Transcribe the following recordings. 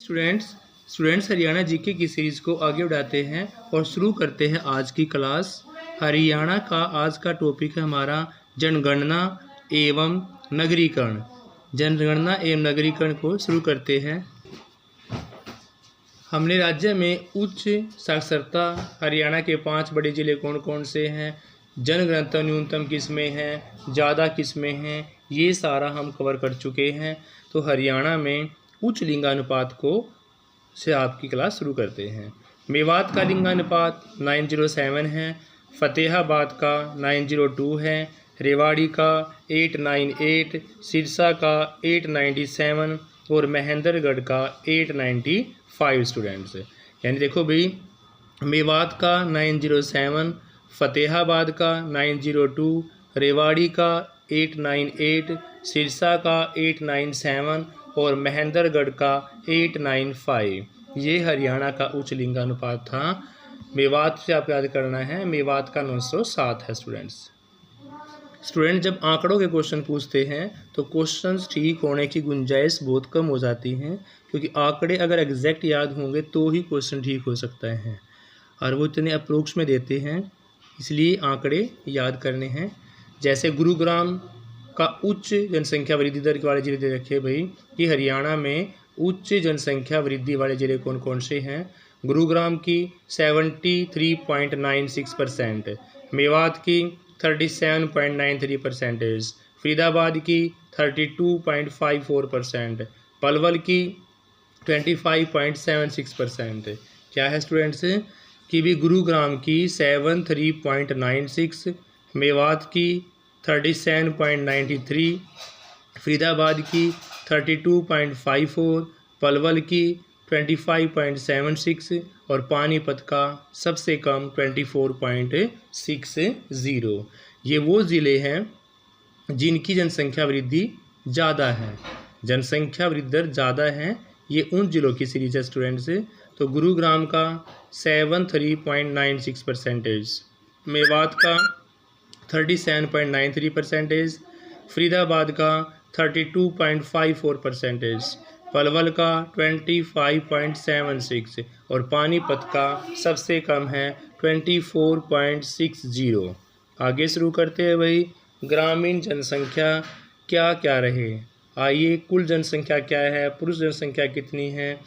Students Haryana GK की series को आगे बढ़ाते हैं और शुरू करते हैं आज की क्लास। हरियाणा का आज का टॉपिक है हमारा जनगणना एवं नगरीकरण। जनगणना एवं नगरीकरण को शुरू करते हैं। हमने राज्य में उच्च साक्षरता हरियाणा के 5 बड़े ज़िले कौन कौन से हैं, जनघनत्व न्यूनतम किस में है, ज़्यादा किस में है, ये सारा हम कवर कर चुके हैं। तो हरियाणा में उच्च लिंगानुपात को से आपकी क्लास शुरू करते हैं। मेवात का लिंगानुपात 907 है, फतेहाबाद का 902 है, रेवाड़ी का 898, सिरसा का 897 और महेंद्रगढ़ का 895 स्टूडेंट्स। यानी देखो भाई, मेवात का 907, फतेहाबाद का 902, रेवाड़ी का 898, सिरसा का 897 और महेंद्रगढ़ का 895। ये हरियाणा का उच्च लिंगानुपात था। मेवात से आप याद करना है, मेवात का 907 है स्टूडेंट जब आंकड़ों के क्वेश्चन पूछते हैं तो क्वेश्चंस ठीक होने की गुंजाइश बहुत कम हो जाती है, क्योंकि आंकड़े अगर एग्जैक्ट याद होंगे तो ही क्वेश्चन ठीक हो सकता है, और वो इतने अप्रोक्स में देते हैं, इसलिए आंकड़े याद करने हैं। जैसे गुरुग्राम का उच्च जनसंख्या वृद्धि दर वाले जिले दे रखे भाई कि हरियाणा में उच्च जनसंख्या वृद्धि वाले जिले कौन कौन से हैं। गुरुग्राम की 73.96%, मेवात की 37.93%, फरीदाबाद की 32.54%, पलवल की 25.76%। क्या है स्टूडेंट्स कि भी गुरुग्राम की 73.96, मेवात की 37.93, फरीदाबाद की 32.54, पलवल की 25.76 और पानीपत का सबसे कम 24.60। ये वो ज़िले हैं जिनकी जनसंख्या वृद्धि ज़्यादा है, जनसंख्या वृद्धि दर ज़्यादा है। ये उन ज़िलों की सीरीज है स्टूडेंट्स। तो गुरुग्राम का 73.96%, मेवात का 37.93%, फरीदाबाद का 32.54%, पलवल का 25.76 और पानीपत का सबसे कम है 24.60। आगे शुरू करते हैं भाई। ग्रामीण जनसंख्या क्या क्या रहे, आइए। कुल जनसंख्या क्या है, पुरुष जनसंख्या कितनी है,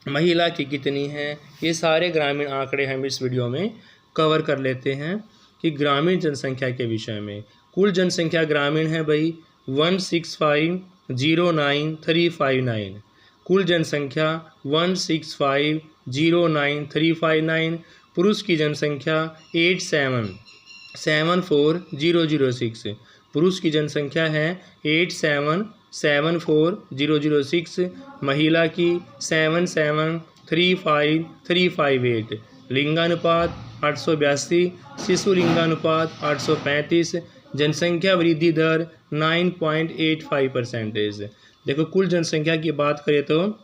महिला की कितनी है, ये सारे ग्रामीण आंकड़े हम इस वीडियो में कवर कर लेते हैं। कि ग्रामीण जनसंख्या के विषय में कुल जनसंख्या ग्रामीण है भाई 16509,359। कुल जनसंख्या 16509,359। पुरुष की जनसंख्या 8774006। पुरुष की जनसंख्या है 8774006। महिला की 7735358। लिंगानुपात 882, शिशु लिंगानुपात 835, जनसंख्या वृद्धि दर 9.85%। देखो कुल जनसंख्या की बात करें तो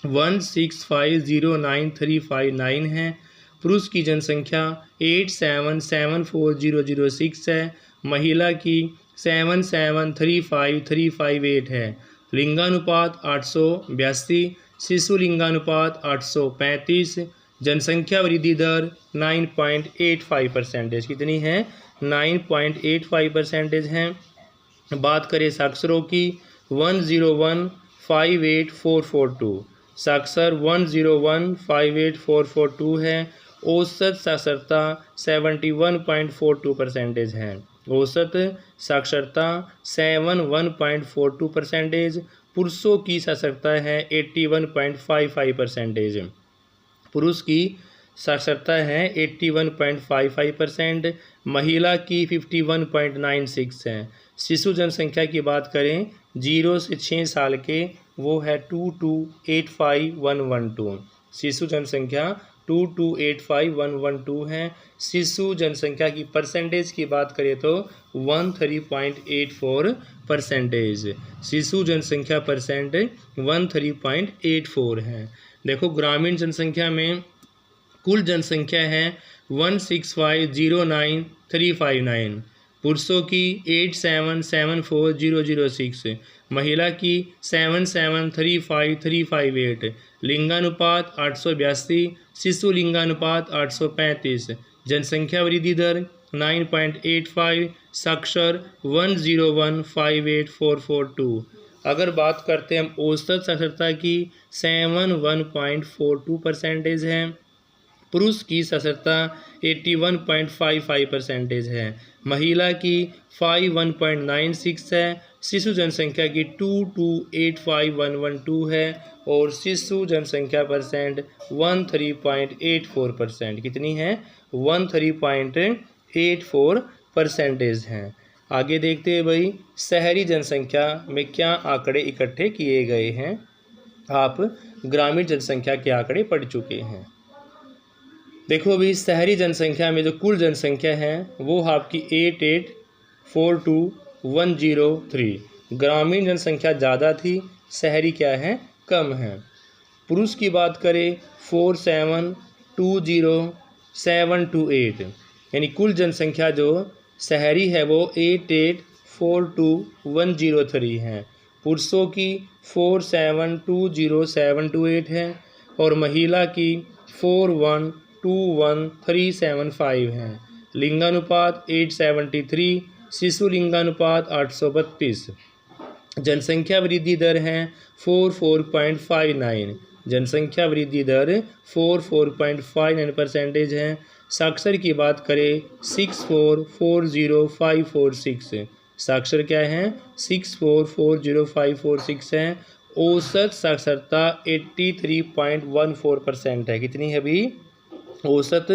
16509,359 है। पुरुष की जनसंख्या 8774006 है। महिला की 7735358 है। लिंगानुपात 882, शिशु लिंगानुपात 835, जनसंख्या वृद्धि दर 9.85%। कितनी है? 9.85% हैं। बात करें साक्षरों की 101,58,442। साक्षर 101,58,442 है। औसत साक्षरता 71.42% है। औसत साक्षरता 71.42%। पुरुषों की साक्षरता है 81.55%। पुरुष की साक्षरता है 81.55%। महिला की 51.96 है। शिशु जनसंख्या की बात करें 0 से 6 साल के, वो है 2285112। शिशु जनसंख्या 2285112 है। शिशु जनसंख्या की परसेंटेज की बात करें तो 13.84%। शिशु जनसंख्या परसेंट 13.84 है। देखो ग्रामीण जनसंख्या में कुल जनसंख्या है 16509,359। पुरुषों की 8774,006, महिला की 7735,358, लिंगानुपात 882, शिशु लिंगानुपात 835, जनसंख्या वृद्धि दर 9.85, साक्षर 10158,442। अगर बात करते हैं हम औसत साक्षरता की 71.42% है, पुरुष की साक्षरता 81.55% है, महिला की 51.96 है, शिशु जनसंख्या की 2285,112 है और शिशु जनसंख्या परसेंट 13.84%। कितनी है? 13.84% हैं। आगे देखते हैं भाई शहरी जनसंख्या में क्या आंकड़े इकट्ठे किए गए हैं। आप ग्रामीण जनसंख्या के आंकड़े पढ़ चुके हैं। देखो अभी शहरी जनसंख्या में जो कुल जनसंख्या है वो आपकी 8842,103। ग्रामीण जनसंख्या ज़्यादा थी, शहरी क्या है? कम है। पुरुष की बात करें 4720,728, यानी कुल जनसंख्या जो शहरी है वो 8842,103 है, पुरुषों की 4720,728 है और महिला की 4121,375 है। लिंगानुपात 873, शिशु लिंगानुपात 832। जनसंख्या वृद्धि दर है 44.59, जनसंख्या वृद्धि दर 44.59% है। साक्षर की बात करें 6440,546, साक्षर क्या है? 6440,546 है। औसत साक्षरता 83.14% है। कितनी है अभी? औसत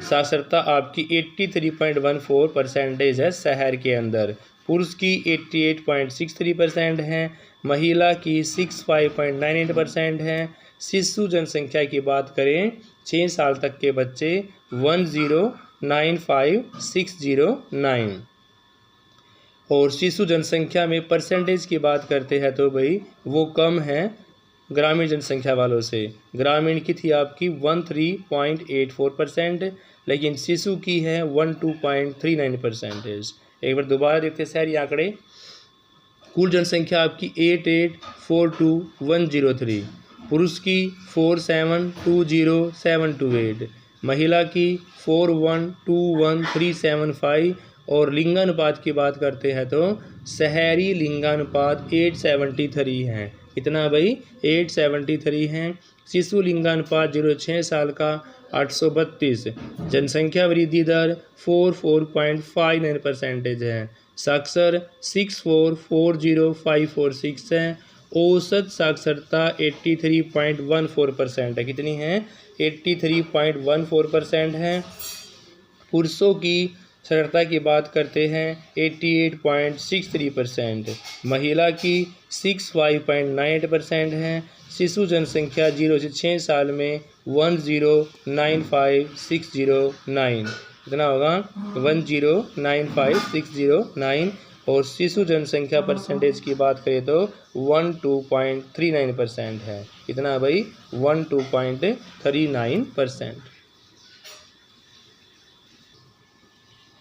साक्षरता आपकी 83.14% है शहर के अंदर। पुरुष की 88.63% है, महिला की 65.98% है। शिशु जनसंख्या की बात करें 6 साल तक के बच्चे 1095609 और शिशु जनसंख्या में परसेंटेज की बात करते हैं तो भाई वो कम है ग्रामीण जनसंख्या वालों से। ग्रामीण की थी आपकी 13.84%, लेकिन शिशु की है 12.39%। एक बार दोबारा देखते हैं शहरी आंकड़े। कुल जनसंख्या आपकी 8842,103, पुरुष की 4720,728, महिला की 4121,375 और लिंगानुपात की बात करते हैं तो शहरी लिंगानुपात 873 है। कितना भाई? 873 हैं। शिशु लिंगानुपात 06 साल का 832। जनसंख्या वृद्धि दर 44.59% है। साक्षर 6440,546 है। औसत साक्षरता 83.14% है। कितनी है? 83.14% है। पुरुषों की साक्षरता की बात करते हैं 88.63%, महिला की 65.98% है। शिशु जनसंख्या 0 से 6 साल में 1095609, कितना होगा? 1095609 और शिशु जनसंख्या परसेंटेज की बात करें तो 12.39% है। कितना भाई? 12.39%।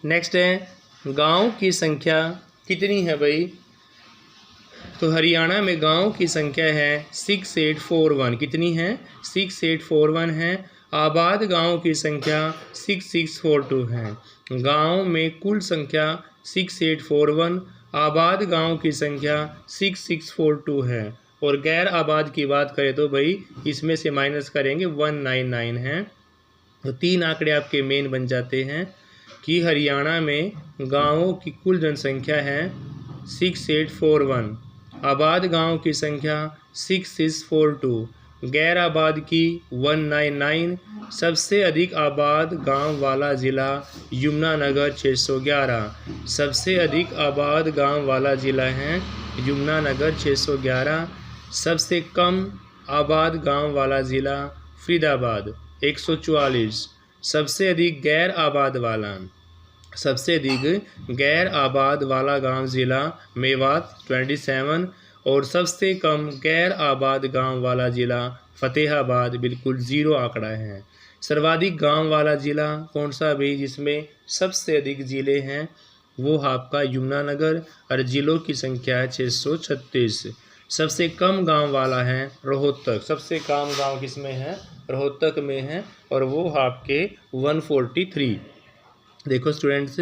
नेक्स्ट है गांव की संख्या कितनी है भाई? तो हरियाणा में गांव की संख्या है 6841। कितनी है? 6841 है। आबाद गांव की संख्या 6642 है। गांव में कुल संख्या 6841, आबाद गांव की संख्या 6642 है और गैर आबाद की बात करें तो भाई इसमें से माइनस करेंगे 199 है। तो 3 आंकड़े आपके मेन बन जाते हैं कि हरियाणा में गांवों की कुल जनसंख्या है 6841, आबाद गांव की संख्या 6642, गैर आबाद की 199। सबसे अधिक आबाद गांव वाला ज़िला यमुनानगर 611। सबसे अधिक आबाद गांव वाला ज़िला है यमुनानगर 611। सबसे कम आबाद गांव वाला ज़िला फरीदाबाद 144। सबसे अधिक गैर आबाद वाला गांव ज़िला मेवात 27 और सबसे कम गैर आबाद गांव वाला ज़िला फतेहाबाद बिल्कुल 0 आंकड़ा है। सर्वाधिक गांव वाला ज़िला कौन सा भी जिसमें सबसे अधिक ज़िले हैं वो आपका यमुनानगर और जिलों की संख्या है 636। सबसे कम गांव वाला है रोहतक। सबसे कम गांव किसमें है? रोहतक में है और वो आपके 143। देखो स्टूडेंट्स,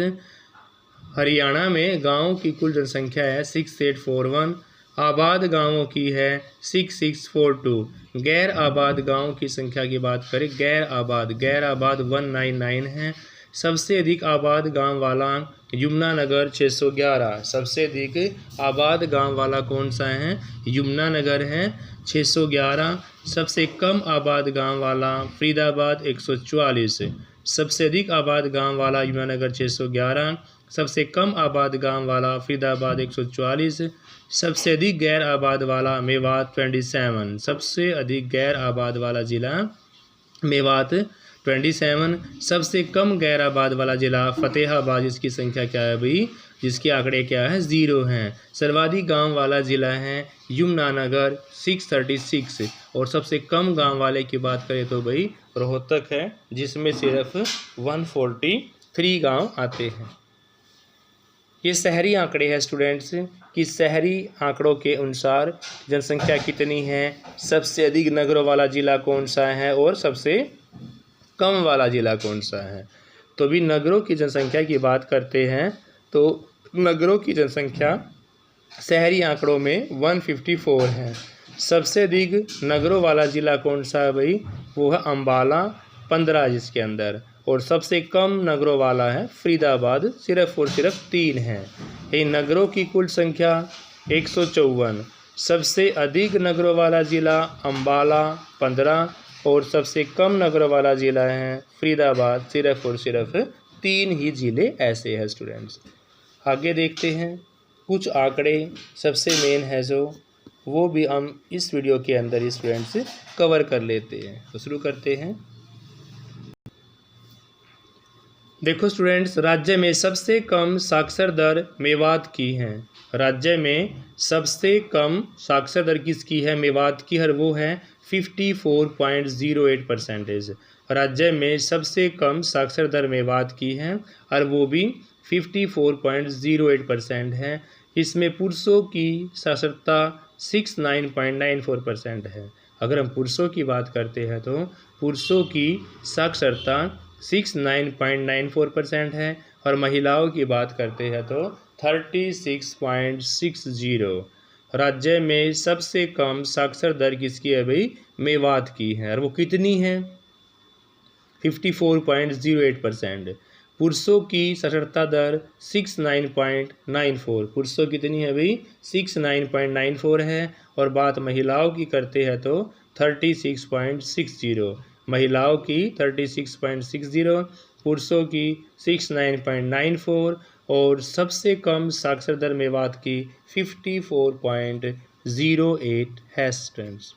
हरियाणा में गांवों की कुल जनसंख्या है 6841। आबाद गांवों की है 6642। गैर आबाद गांवों की संख्या की बात करें, गैर आबाद 199 है। सबसे अधिक आबाद गांव वाला यमुनानगर 611। सबसे अधिक आबाद गांव वाला कौन सा है? यमुनानगर है 611। सबसे कम आबाद गांव वाला फरीदाबाद 144। सबसे अधिक आबाद गांव वाला यमुनानगर 611। सबसे कम आबाद गांव वाला फरीदाबाद 144। सबसे अधिक गैर आबाद वाला मेवात 27। सबसे अधिक गैर आबाद वाला ज़िला मेवात 27। सबसे कम गैर आबाद वाला ज़िला फतेहाबाद, जिसकी संख्या क्या है भाई? जिसके आंकड़े क्या है? 0 हैं। सर्वाधिक गांव वाला ज़िला है यमुनानगर 636 और सबसे कम गांव वाले की बात करें तो भाई रोहतक है, जिसमें सिर्फ 143 गांव आते हैं। ये शहरी आंकड़े हैं स्टूडेंट्स कि शहरी आंकड़ों के अनुसार जनसंख्या कितनी है, सबसे अधिक नगरों वाला ज़िला कौन सा है और सबसे कम वाला ज़िला कौन सा है। तो भी नगरों की जनसंख्या की बात करते हैं तो नगरों की जनसंख्या शहरी आंकड़ों में 154 है। सबसे अधिक नगरों वाला ज़िला कौन सा है भाई? वो है अम्बाला 15 जिसके अंदर, और सबसे कम नगरों वाला है फरीदाबाद, सिर्फ और सिर्फ 3 है। ये नगरों की कुल संख्या 154। सबसे अधिक नगरों वाला ज़िला अम्बाला 15 और सबसे कम नगरों वाला ज़िला है फरीदाबाद, सिर्फ और सिर्फ 3 ही ज़िले ऐसे हैं स्टूडेंट्स। आगे देखते हैं कुछ आंकड़े सबसे मेन है जो वो भी हम इस वीडियो के अंदर स्टूडेंट्स कवर कर लेते हैं। तो शुरू करते हैं। देखो स्टूडेंट्स, राज्य में सबसे कम साक्षर दर मेवात की है। राज्य में सबसे कम साक्षर दर किसकी है? मेवात की, और वो है 54.08%। राज्य में सबसे कम साक्षर दर मेवात की है और वो भी 54.08% है। इसमें पुरुषों की साक्षरता 69.94% है। अगर हम पुरुषों की बात करते हैं तो पुरुषों की साक्षरता 69.94% है और महिलाओं की बात करते हैं तो 36.60। राज्य में सबसे कम साक्षर दर किसकी है भाई? मेवात की है, और वो कितनी है? 54.08%। पुरुषों की साक्षरता दर 69.94। पुरुषों कितनी है भाई? 69.94 है। और बात महिलाओं की करते हैं तो 36.60। महिलाओं की 36.60, पुरुषों की 69.94 और सबसे कम साक्षर दर मेवात की 54.08 है स्टूडेंट्स।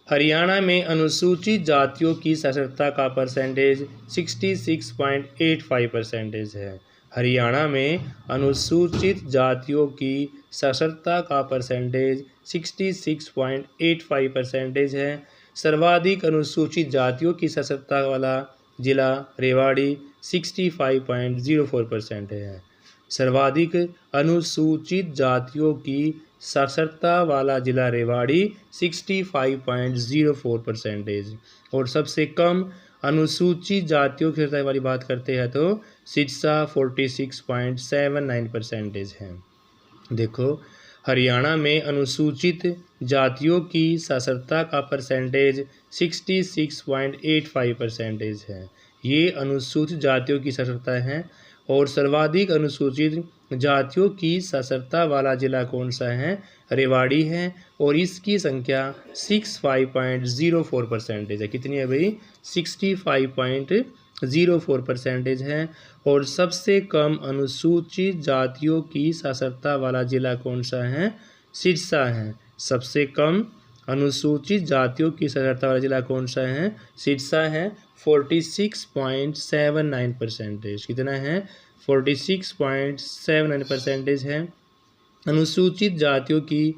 हरियाणा में अनुसूचित जातियों की साक्षरता का परसेंटेज 66.85% है। हरियाणा में अनुसूचित जातियों की साक्षरता का परसेंटेज 66.85% है। सर्वाधिक अनुसूचित जातियों की साक्षरता वाला जिला रेवाड़ी 65.04% है। सर्वाधिक अनुसूचित जातियों की साक्षरता वाला जिला रेवाड़ी 65.04%। और सबसे कम अनुसूचित जातियों की साक्षरता वाली बात करते हैं तो सिरसा 46.79% है। देखो, हरियाणा में अनुसूचित जातियों की साक्षरता का परसेंटेज 66.85% है। ये अनुसूचित जातियों की साक्षरता है। और सर्वाधिक अनुसूचित जातियों की साक्षरता वाला जिला कौन सा है? रेवाड़ी है, और इसकी संख्या 65.04% है। कितनी है भाई? 65.04% है। और सबसे कम अनुसूचित जातियों की साक्षरता वाला जिला कौन सा है? सिरसा है। सबसे कम अनुसूचित जातियों की साक्षरता वाला जिला कौन सा है? सिरसा है, 46.79%। कितना है? 46.79% है। अनुसूचित जातियों की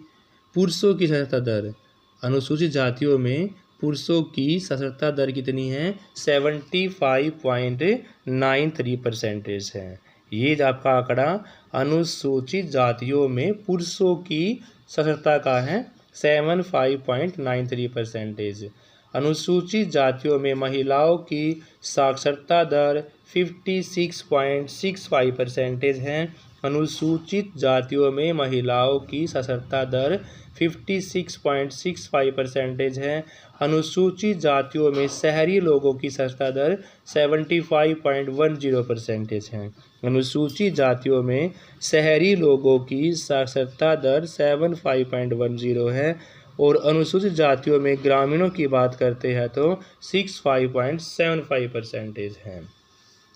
पुरुषों की साक्षरता दर, अनुसूचित जातियों में पुरुषों की साक्षरता दर कितनी है? 75.93% है। ये आपका आंकड़ा अनुसूचित जातियों में पुरुषों की साक्षरता का है 75.93%। अनुसूचित जातियों में महिलाओं की साक्षरता दर 56.65% है। अनुसूचित जातियों में महिलाओं की साक्षरता दर 56.65% है। अनुसूचित जातियों में शहरी लोगों की साक्षरता दर 75.10% है। अनुसूचित जातियों में शहरी लोगों की साक्षरता दर 75.10 है और अनुसूचित जातियों में ग्रामीणों की बात करते हैं तो 65.75% है।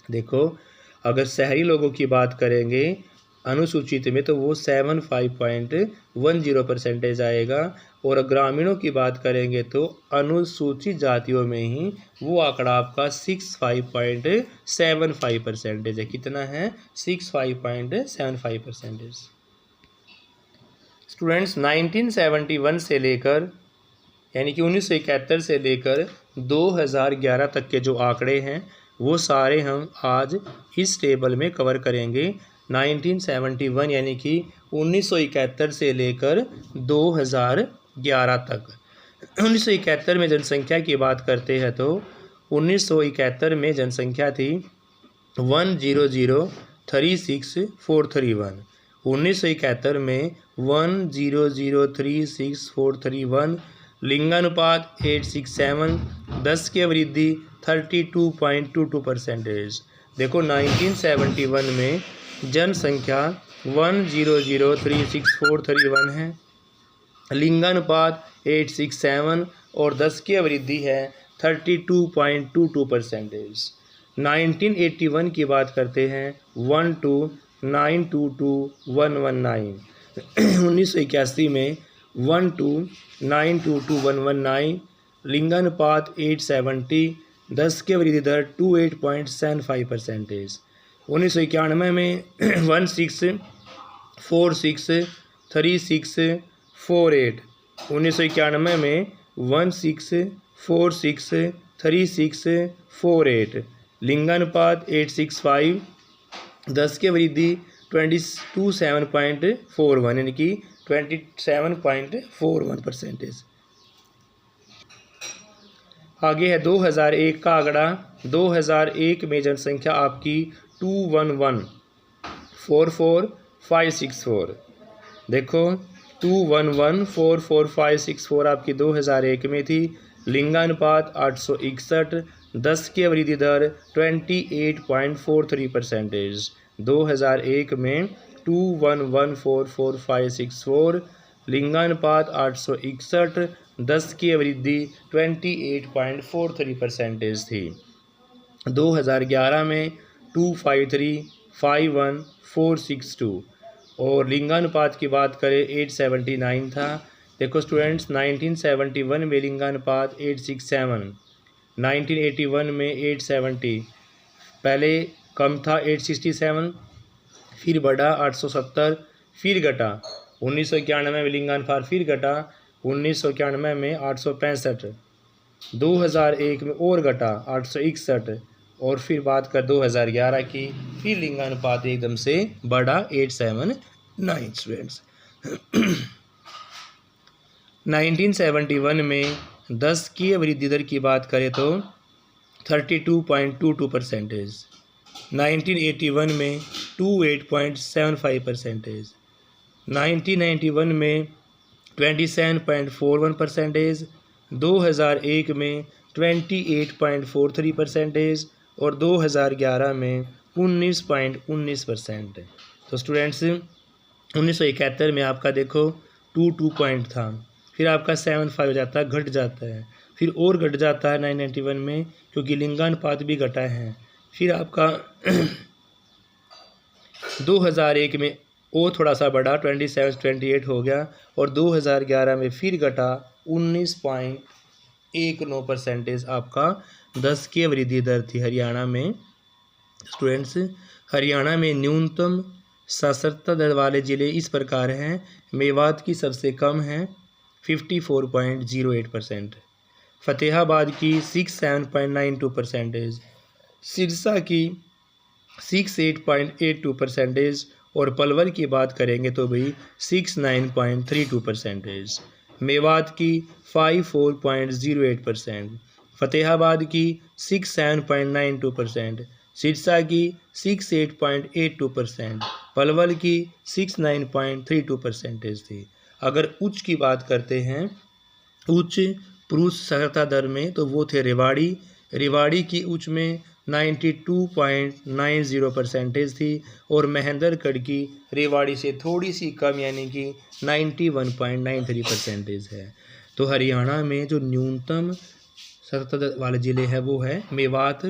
देखो, अगर शहरी लोगों की बात करेंगे अनुसूचित में तो वो 75.10% आएगा और ग्रामीणों की बात करेंगे तो अनुसूचित जातियों में ही वो आंकड़ा आपका 65.75% है। कितना है? 65.75%। स्टूडेंट्स, 1971 से लेकर यानी कि 1971 से लेकर 2011 तक के जो आंकड़े हैं वो सारे हम आज इस टेबल में कवर करेंगे। 1971 यानी कि 1971 से लेकर 2011 तक। 1971 में जनसंख्या की बात करते हैं तो 1971 में जनसंख्या थी 100,36,431। 1971 में 100,36,431। लिंगानुपात 867। 10 की वृद्धि 32.22%। देखो, 1971 में जनसंख्या 100,36,431 है, लिंगानुपात 867 और 10 की वृद्धि है 32.22%। 1981 की बात करते हैं 129222119। 1981 में 129222119, लिंगानुपात 870, 10 की वृद्धि दर 28.75%। 1991 में 16463648। 1991 में 16463648, लिंगानुपात 865, 10 की वृद्धि 27.41 यानी कि 27.41%। आगे है 2001 का आंकड़ा। 2001 में जनसंख्या आपकी 211,44564। देखो, 211,44564 आपकी 2001 में थी। लिंगानुपात 861, 10 की वृद्धि दर 28.43%। 2001 में 211,44564, लिंगानुपात 861, 10 की वृद्धि 28.43% थी। 2011 में 253,51,462 और लिंगानुपात की बात करें 879 था। देखो स्टूडेंट्स, 1971 में लिंगानुपात 867, 1981 में 870, पहले कम था 867, फिर बढ़ा 870, फिर घटा 1991 में लिंगानुपात, फिर घटा 1991 में 865, 2001 में और घटा 861 और फिर बात कर 2011 की, फिर लिंगानुपात एकदम से बढ़ा 879 स्टूडेंट्स। 1971 में 10 की वृद्धि दर की बात करें तो 32.22%। 1981 में 28.75%। 1991 में 27.41%। 2001 में 28.43% और 2011 में 19.19%। तो स्टूडेंट्स, 1971 में आपका देखो 22 पॉइंट था, फिर आपका 75 हो जाता है, घट जाता है, फिर और घट जाता है 991 में क्योंकि लिंगानुपात भी घटा है। फिर आपका 2001 में वो थोड़ा सा बढ़ा 27-28 हो गया और 2011 में फिर घटा 19.19% आपका 10 की वृद्धि दर थी हरियाणा में। स्टूडेंट्स, हरियाणा में न्यूनतम साक्षरता दर वाले ज़िले इस प्रकार हैं। मेवात की सबसे कम है 54.08%, फतेहाबाद की 67.92%, सिरसा की 68.82%। और पलवल की बात करेंगे तो भाई 69.32%। मेवात की 54.08%। फ़तेहाबाद की 67.92%। सिरसा की 68.82%। पलवल की 69.32% थी। अगर उच्च की बात करते हैं, उच्च पुरुष साक्षरता दर में, तो वो थे रेवाड़ी की उच्च में 92.90% थी। और महेंद्रगढ़ की रेवाड़ी से थोड़ी सी कम यानी कि 91.93% है। तो हरियाणा में जो न्यूनतम साक्षरता दर वाले ज़िले हैं वो है मेवात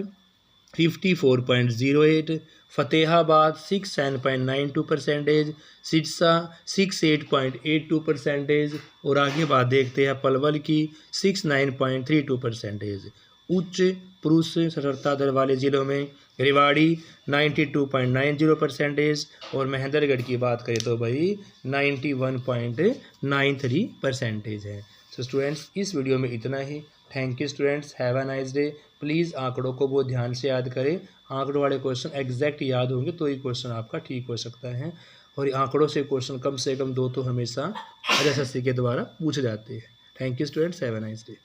54.08, फ़तेहाबाद 67.92%, सिरसा 68.82%। और आगे बात देखते हैं पलवल की 69.32%। उच्च पुरुष साक्षरता दर वाले ज़िलों में रेवाड़ी 92.90% और महेंद्रगढ़ की बात करें तो भाई 91.93% है। सो स्टूडेंट्स, इस वीडियो में इतना ही। Thank you students, have a nice day. Please आंकड़ों को बहुत ध्यान से याद करें। आंकड़ों वाले क्वेश्चन एग्जैक्ट याद होंगे तो ही क्वेश्चन आपका ठीक हो सकता है। और आंकड़ों से कम 2 तो हमेशा RSSC के द्वारा पूछे जाते हैं। Thank you students, have a nice day.